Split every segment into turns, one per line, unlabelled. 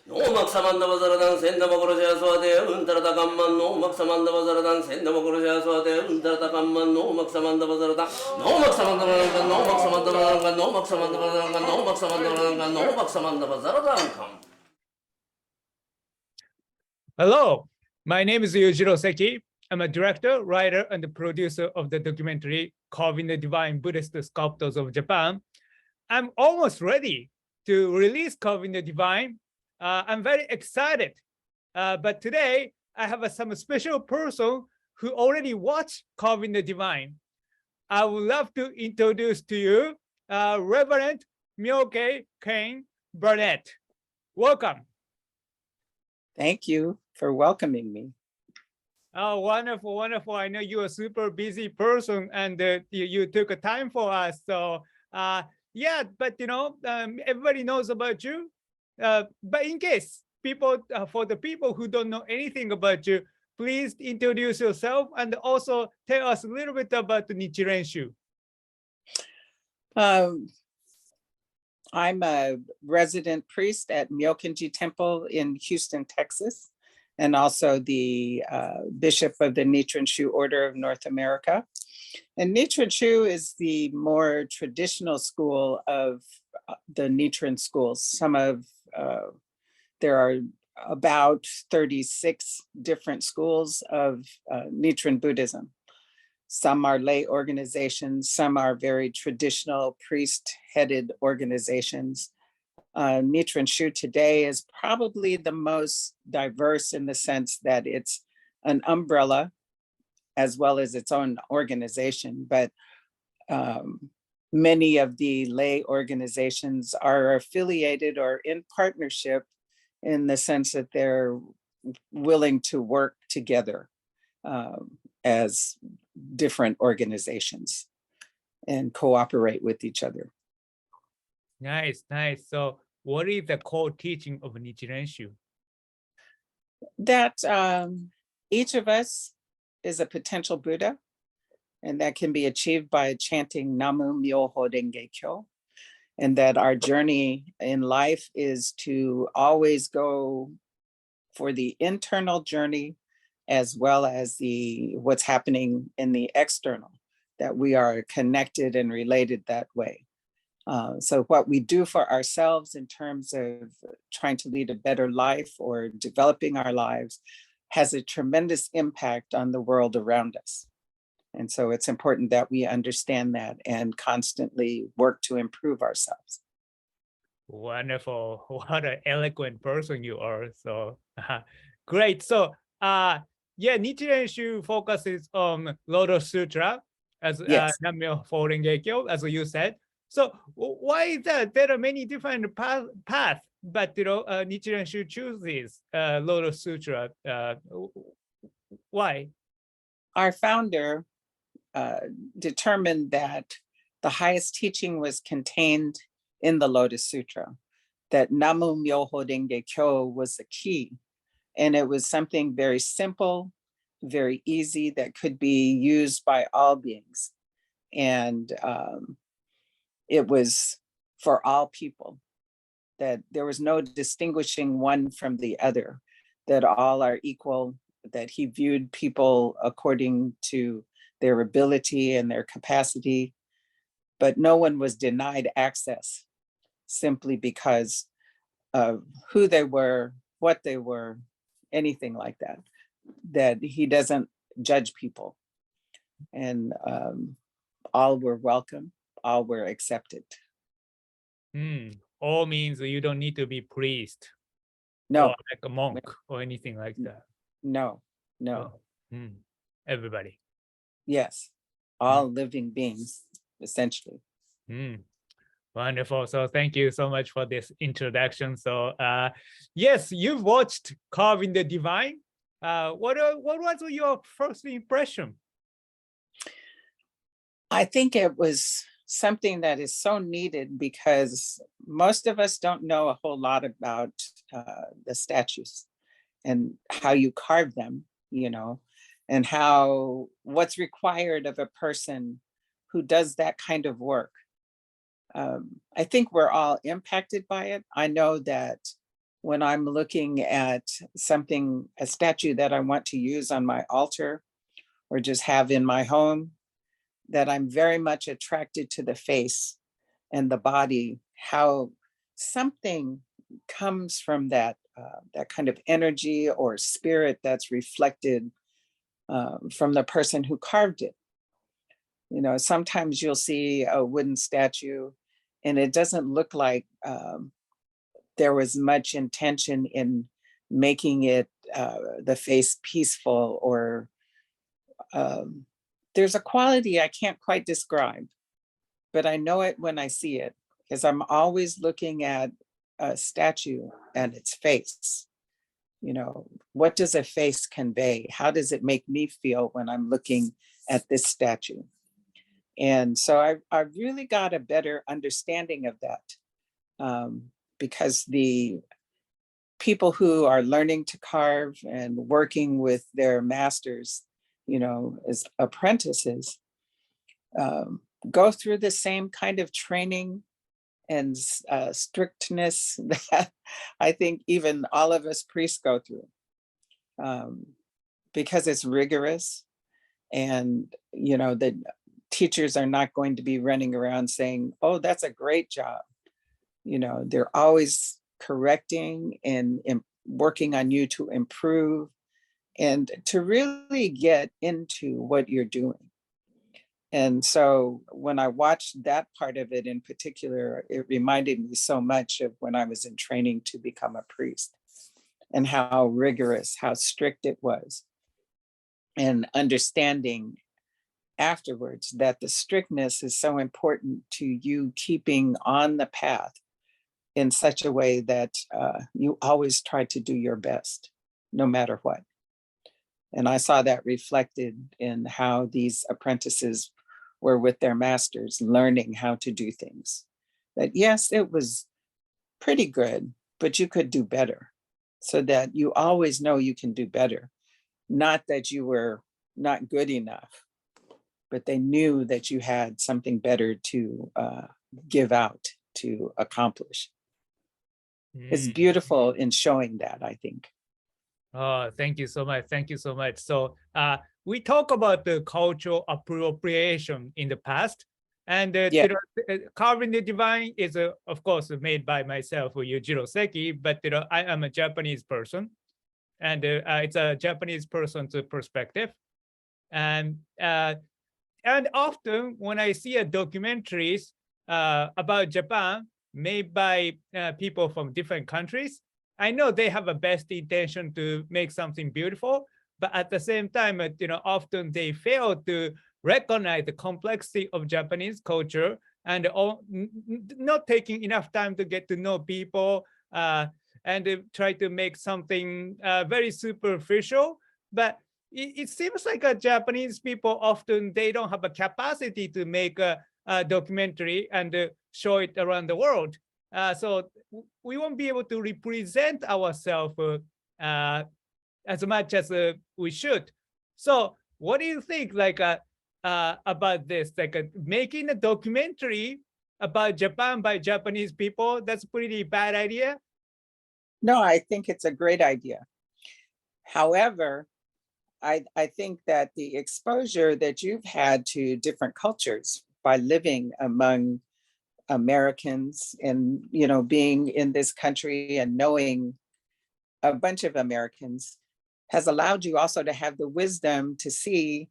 No Maxamanda Bazaradan, send the Mokorja Swade, Untertakaman, no Maxamanda Bazaradan, send the Mokorja Swade, Untertakaman, no Maxamanda Bazarada, no Maxamanda Bazarada, no Maxamanda Bazarada, no Maxamanda Bazarada, no Maxamanda Bazarada, no Maxamanda Bazaradan.
Hello, my name is Yujiro Seki. I'm a director, writer, and the producer of the documentary Carving the Divine Buddhist Sculptors of Japan. I'm almost ready to release Carving the Divine. I'm very excited. But today, I have some special person who already watched Carving the Divine. I would love to introduce to you Reverend Myokei Caine-Barrett. Welcome.
Thank you for welcoming me.
Oh, wonderful, wonderful. I know you're a super busy person and you took a time for us. So yeah, but everybody knows about you. But in case people, for the people who don't know anything about you, please introduce yourself and also tell us a little bit about the Nichiren Shu.
I'm a resident priest at Myokei Temple in Houston, Texas, and also the bishop of the Nichiren Shu Order of North America. And Nichiren Shu is the more traditional school of the Nichiren schools. There are about 36 different schools of Nichiren Buddhism. Some are lay organizations, some are very traditional priest-headed organizations. Nichiren Shu today is probably the most diverse in the sense that it's an umbrella as well as its own organization, but many of the lay organizations are affiliated or in partnership in the sense that they're willing to work together as different organizations and cooperate with each other.
Nice, nice. So what is the core teaching of Nichiren Shu?
That each of us is a potential Buddha, and that can be achieved by chanting Namu Myoho Renge Kyo, and that our journey in life is to always go for the internal journey as well as what's happening in the external, that we are connected and related that way. So what we do for ourselves in terms of trying to lead a better life or developing our lives has a tremendous impact on the world around us. And so it's important that we understand that and constantly work to improve ourselves.
Wonderful. What an eloquent person you are. So great. So yeah, Nichiren Shu focuses on Lotus Sutra as
Yes.
Nammyo Renge Kyo, as you said. So why is that? There are many different paths, but Nichiren Shu chooses Lotus Sutra. Why?
Our founder determined that the highest teaching was contained in the Lotus Sutra, that Namu Myoho Renge Kyo was the key. And it was something very simple, very easy that could be used by all beings. And it was for all people, that there was no distinguishing one from the other, that all are equal, that he viewed people according to their ability and their capacity, but no one was denied access simply because of who they were, what they were, anything like that, that he doesn't judge people. And all were welcome, all were accepted.
All means you don't need to be priest.
No.
Or like a monk or anything like that.
No, no.
Oh. Everybody.
Yes, all living beings, essentially.
Wonderful. So thank you so much for this introduction. So yes, you've watched Carving the Divine. What was your first impression?
I think it was something that is so needed because most of us don't know a whole lot about the statues and how you carve them, and what's required of a person who does that kind of work. I think we're all impacted by it. I know that when I'm looking at something, a statue that I want to use on my altar or just have in my home, that I'm very much attracted to the face and the body, how something comes from that, that kind of energy or spirit that's reflected from the person who carved it. You know, sometimes you'll see a wooden statue and it doesn't look like there was much intention in making it the face peaceful, or there's a quality I can't quite describe, but I know it when I see it, because I'm always looking at a statue and its face. You know, what does a face convey? How does it make me feel when I'm looking at this statue? And so I've really got a better understanding of that, because the people who are learning to carve and working with their masters, you know, as apprentices, go through the same kind of training and strictness that I think even all of us priests go through, because it's rigorous. And, you know, the teachers are not going to be running around saying, oh, that's a great job. You know, they're always correcting and working on you to improve and to really get into what you're doing. And so when I watched that part of it in particular, it reminded me so much of when I was in training to become a priest, and how rigorous, how strict it was, and understanding afterwards that the strictness is so important to you keeping on the path in such a way that you always try to do your best, no matter what. And I saw that reflected in how these apprentices were with their masters, learning how to do things. That yes, it was pretty good, but you could do better, so that you always know you can do better. Not that you were not good enough, but they knew that you had something better to give out, to accomplish. It's beautiful in showing that, I think.
Oh, thank you so much. Thank you so much. So we talk about the cultural appropriation in the past, and
Yeah.
carving the divine is, of course, made by myself, Yujiro Seki, but I am a Japanese person, and it's a Japanese person's perspective. And often when I see documentaries about Japan made by people from different countries, I know they have a best intention to make something beautiful, but at the same time, often they fail to recognize the complexity of Japanese culture, and not taking enough time to get to know people, and try to make something very superficial. But it seems like Japanese people often, they don't have a capacity to make a documentary and show it around the world. So we won't be able to represent ourselves as much as we should. So what do you think, like about this? Like making a documentary about Japan by Japanese people, that's a pretty bad idea?
No, I think it's a great idea. However, I think that the exposure that you've had to different cultures by living among Americans and, you know, being in this country and knowing a bunch of Americans has allowed you also to have the wisdom to see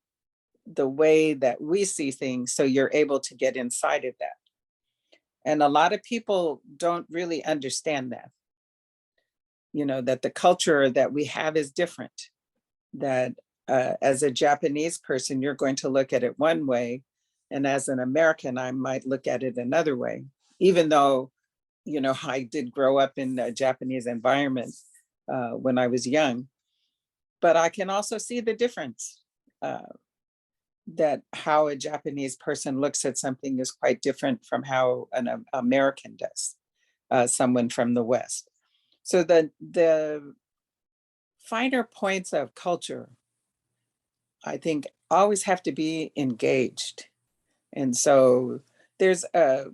the way that we see things, so you're able to get inside of that. And a lot of people don't really understand that, you know, that the culture that we have is different, that as a Japanese person, you're going to look at it one way, and as an American, I might look at it another way, even though, you know, I did grow up in a Japanese environment when I was young. But I can also see the difference, that how a Japanese person looks at something is quite different from how an American does, someone from the West. So the finer points of culture, I think, always have to be engaged. And so there's a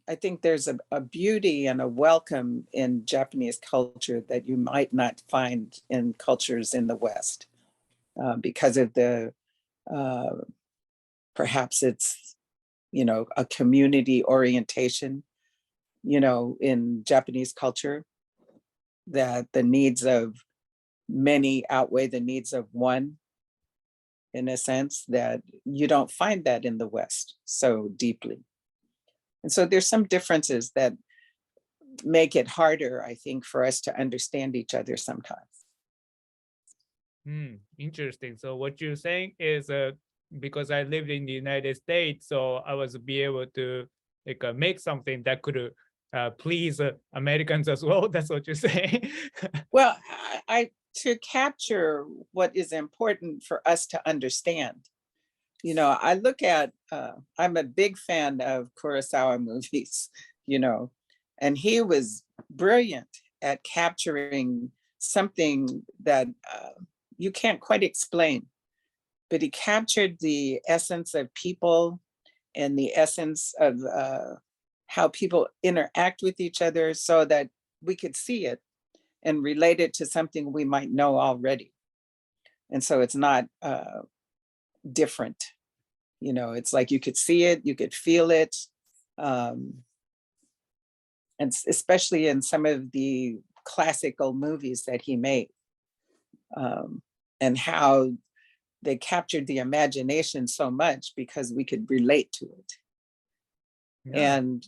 I think there's a beauty and a welcome in Japanese culture that you might not find in cultures in the West, because of the, perhaps it's, a community orientation, in Japanese culture, that the needs of many outweigh the needs of one, in a sense that you don't find that in the West so deeply. And so there's some differences that make it harder, I think, for us to understand each other sometimes.
Interesting. So what you're saying is, because I lived in the United States, so I was be able to make something that could please Americans as well. That's what you're saying.
Well, I to capture what is important for us to understand. I look at, I'm a big fan of Kurosawa movies, and he was brilliant at capturing something that you can't quite explain, but he captured the essence of people and the essence of how people interact with each other so that we could see it and relate it to something we might know already. And so it's not different. It's like you could see it, you could feel it. And especially in some of the classical movies that he made, and how they captured the imagination so much because we could relate to it.
Yeah.
And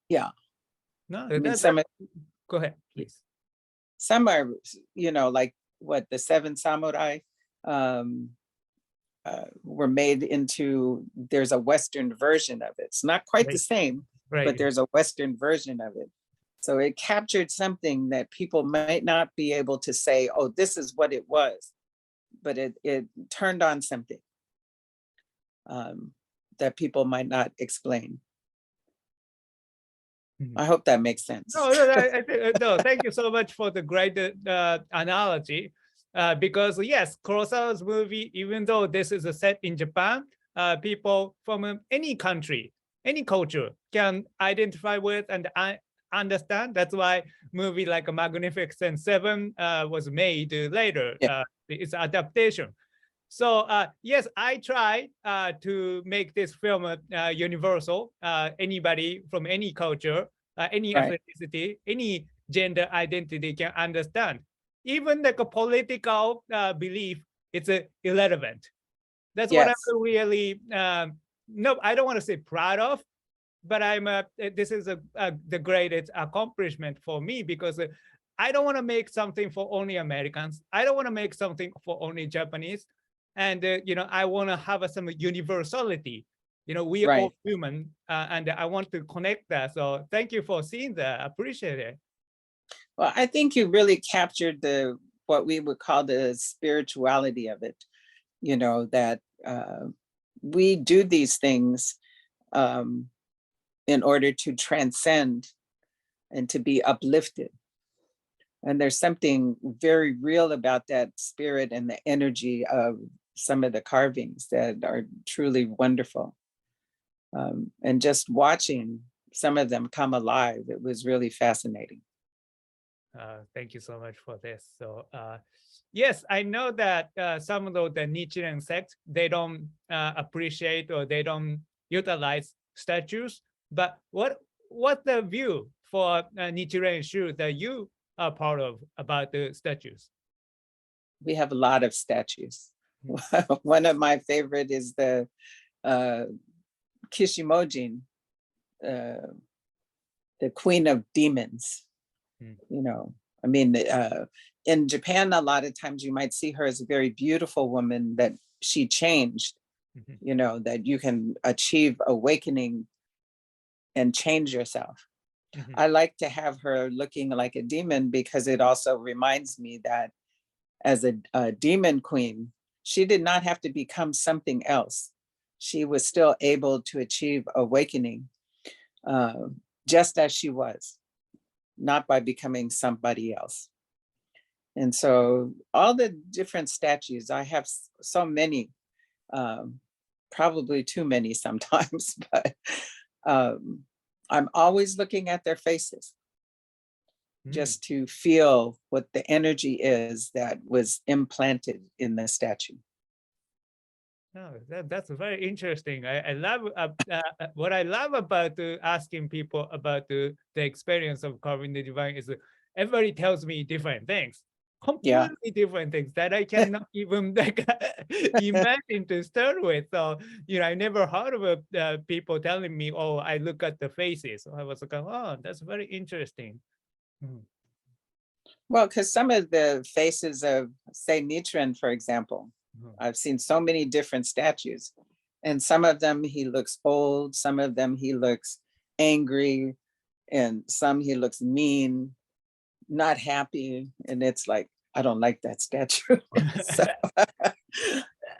yeah,
No,
I mean, some
go ahead, please.
some are, like what the Seven Samurai were made into, there's a Western version of it. It's not quite the same, but there's a Western version of it. So it captured something that people might not be able to say, oh, this is what it was, but it turned on something that people might not explain. I hope that makes sense.
No, thank you so much for the great analogy. Because yes, Kurosawa's movie, even though this is a set in Japan, people from any country, any culture can identify with and understand. That's why movie like a Magnificent Seven was made later.
Yeah.
It's adaptation. So yes, I try to make this film universal. Anybody from any culture, any ethnicity, any gender identity can understand. Even like a political belief, it's irrelevant. That's what I'm really, no, I don't want to say proud of, but this is the greatest accomplishment for me, because I don't want to make something for only Americans. I don't want to make something for only Japanese. And, I want to have some universality. We are all human, and I want to connect that. So thank you for seeing that. I appreciate it.
Well, I think you really captured what we would call the spirituality of it, that we do these things in order to transcend and to be uplifted. And there's something very real about that spirit and the energy of some of the carvings that are truly wonderful. And just watching some of them come alive, it was really fascinating.
Thank you so much for this. So yes, I know that some of the Nichiren sect, they don't appreciate or they don't utilize statues. But what's the view for Nichiren Shu that you are part of about the statues?
We have a lot of statues. One of my favorite is the Kishimojin, the Queen of Demons. I mean, in Japan, a lot of times you might see her as a very beautiful woman that she changed, that you can achieve awakening and change yourself. I like to have her looking like a demon because it also reminds me that as a demon queen, she did not have to become something else. She was still able to achieve awakening just as she was, not by becoming somebody else. And so all the different statues, I have so many, probably too many sometimes, but I'm always looking at their faces
Mm.
just to feel what the energy is that was implanted in the statue.
Oh, that's very interesting. I love what I love about asking people about the experience of carving the divine is everybody tells me different things,
Yeah.
completely different things that I cannot even like imagine to start with. So, I never heard of people telling me, "Oh, I look at the faces." So I was like, "Oh, that's very interesting." Mm.
Well, because some of the faces of, say, Nichiren, for example,
Mhm.
I've seen so many different statues, and some of them he looks old, some of them he looks angry, and some he looks mean, not happy. And it's like, I don't like that statue. So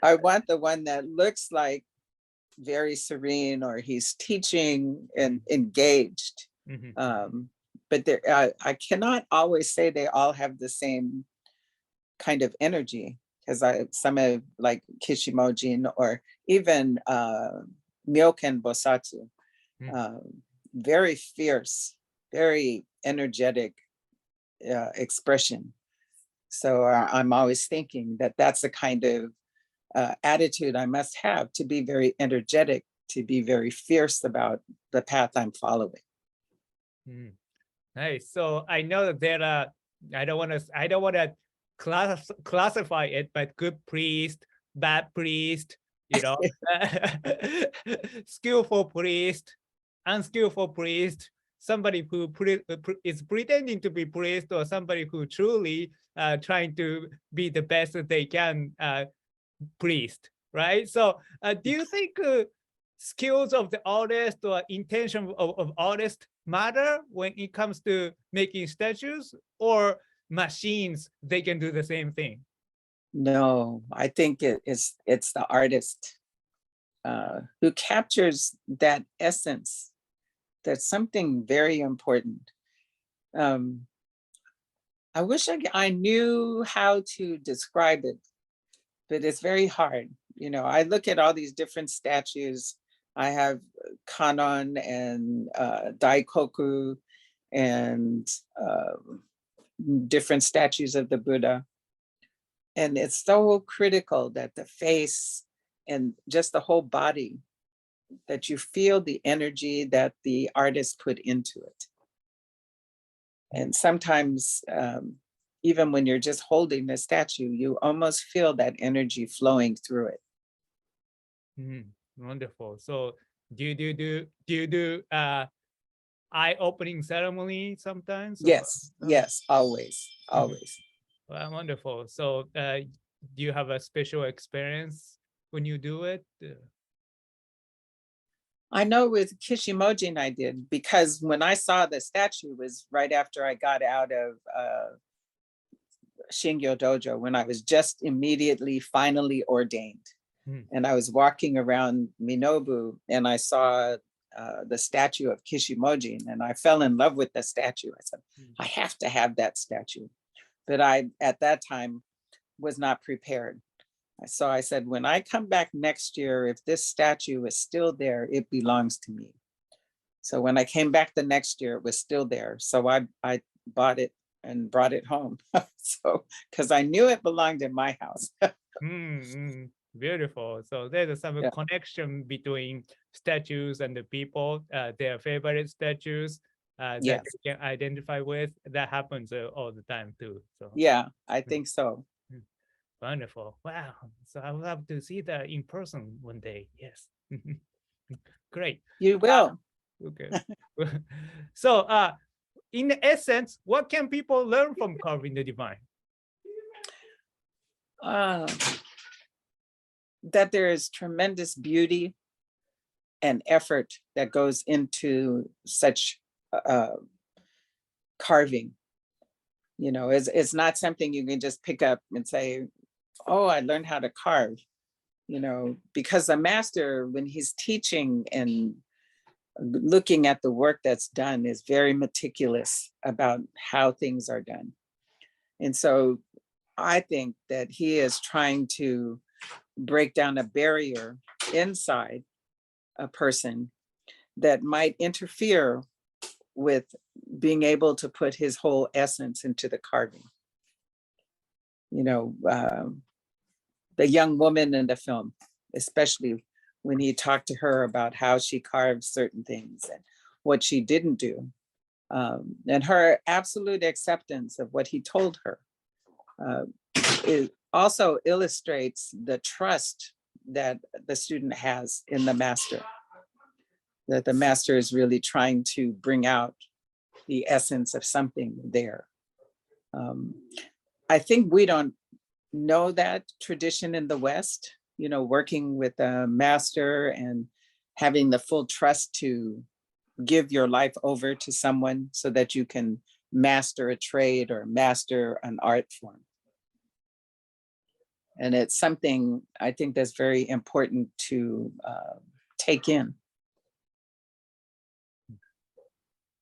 I want the one that looks like very serene, or he's teaching and engaged.
Mhm.
But there, I cannot always say they all have the same kind of energy, because some of like Kishimojin or even Myoken Bosatsu,
Mm.
very fierce, very energetic expression. So I'm always thinking that that's the kind of attitude I must have, to be very energetic, to be very fierce about the path I'm following.
Mm. Nice. So I know that there are, I don't want to classify it, but good priest, bad priest, skillful priest, unskillful priest, somebody who is pretending to be priest, or somebody who truly trying to be the best that they can priest, right? So do you think skills of the artist or intention of artist matter when it comes to making statues, or machines, they can do the same thing?
No, I think it's the artist who captures that essence. That's something very important. I wish I knew how to describe it, but it's very hard. I look at all these different statues. I have Kanon and Daikoku and different statues of the Buddha. And it's so critical that the face and just the whole body, that you feel the energy that the artist put into it. And sometimes, even when you're just holding the statue, you almost feel that energy flowing through it.
Wonderful. So do you do eye-opening ceremony sometimes?
Yes, yes, always, always.
Well, wonderful. So do you have a special experience when you do it?
I know with Kishimojin I did, because when I saw the statue was right after I got out of Shingyo Dojo, when I was just immediately finally ordained. And I was walking around Minobu and I saw the statue of Kishimojin, and I fell in love with the statue. I said, I have to have that statue. But I, at that time, was not prepared. So I said, when I come back next year, if this statue is still there, it belongs to me. So when I came back the next year, it was still there. So I bought it and brought it home. So, because I knew it belonged in my house.
Beautiful. So there's some
Yeah.
connection between statues and the people, their favorite statues that
Yes.
they can identify with. That happens all the time too. So
Yeah, I think so.
wonderful. Wow. So I would love to see that in person one day. Yes. Great.
You will.
Okay. So in the essence, what can people learn from carving the divine?
That there is tremendous beauty and effort that goes into such carving. It's not something you can just pick up and say, oh, I learned how to carve, because the master, when he's teaching and looking at the work that's done, is very meticulous about how things are done. And so I think that he is trying to break down a barrier inside a person that might interfere with being able to put his whole essence into the carving. You know, the young woman in the film, especially when he talked to her about how she carved certain things and what she didn't do, and her absolute acceptance of what he told her. It also illustrates the trust that the student has in the master, that the master is really trying to bring out the essence of something there. I think we don't know that tradition in the West, you know, working with a master and having the full trust to give your life over to someone so that you can master a trade or master an art form. And it's something I think that's very important to take in.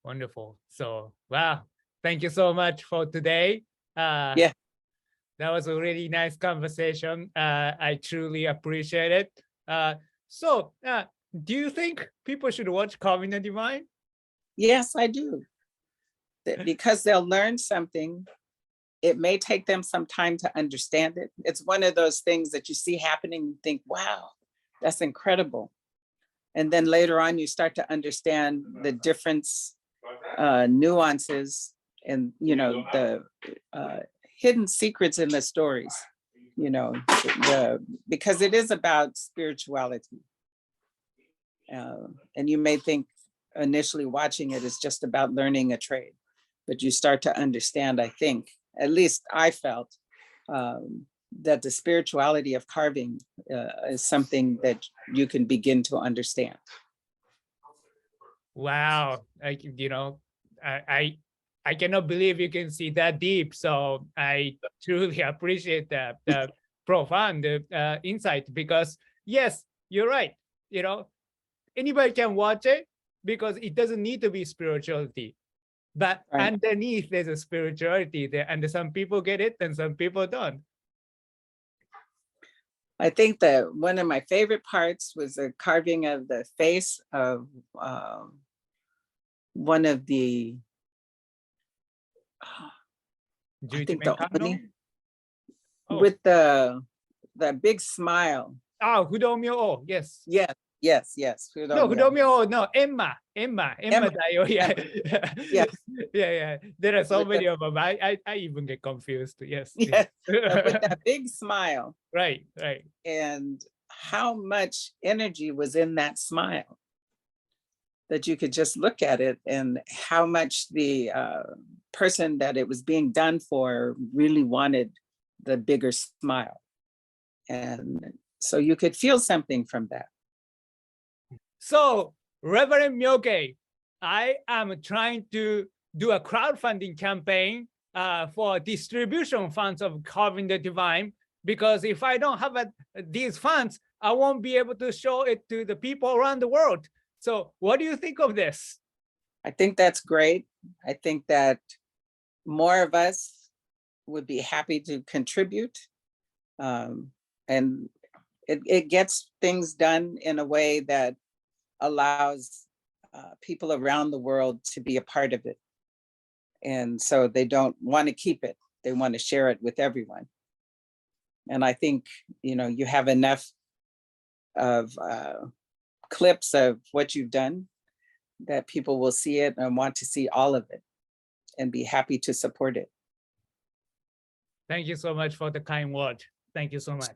Wonderful. So, wow, thank you so much for today.
Yeah.
That was a really nice conversation. I truly appreciate it. Do you think people should watch Carving the Divine?
Yes, I do. Because they'll learn something. It may take them some time to understand it. It's one of those things that you see happening and think, wow, that's incredible. And then later on, you start to understand the difference, nuances, and, you know, the hidden secrets in the stories, you know, because it is about spirituality. And you may think initially watching it is just about learning a trade, but you start to understand, I think, at least I felt, that the spirituality of carving is something that you can begin to understand.
Wow, you know, I cannot believe you can see that deep. So I truly appreciate that profound insight, because yes, you're right. You know, anybody can watch it because it doesn't need to be spirituality. But
Right.
underneath, there's a spirituality there, and some people get it and some people don't.
I think that one of my favorite parts was the carving of the face of one of the, I think the only, with the big smile.
Oh, Hudomyo, yes.
Yes, yes, yes.
No, Hudomyo, no, Emma Dayo, yeah.
Yes.
Yeah. There are so
With
many of them. I even get confused. Yes.
Yes, with that big smile.
Right.
And how much energy was in that smile, that you could just look at it, and how much the person that it was being done for really wanted the bigger smile. And so you could feel something from that.
So, Reverend Myokei, I am trying to do a crowdfunding campaign for distribution funds of Carving the Divine, because if I don't have these funds, I won't be able to show it to the people around the world. So what do you think of this?
I think that's great. I think that more of us would be happy to contribute. And it gets things done in a way that allows people around the world to be a part of it. And so they don't want to keep it. They want to share it with everyone. And I think, you know, you have enough of clips of what you've done that people will see it and want to see all of it and be happy to support it.
Thank you so much for the kind word. Thank you so much.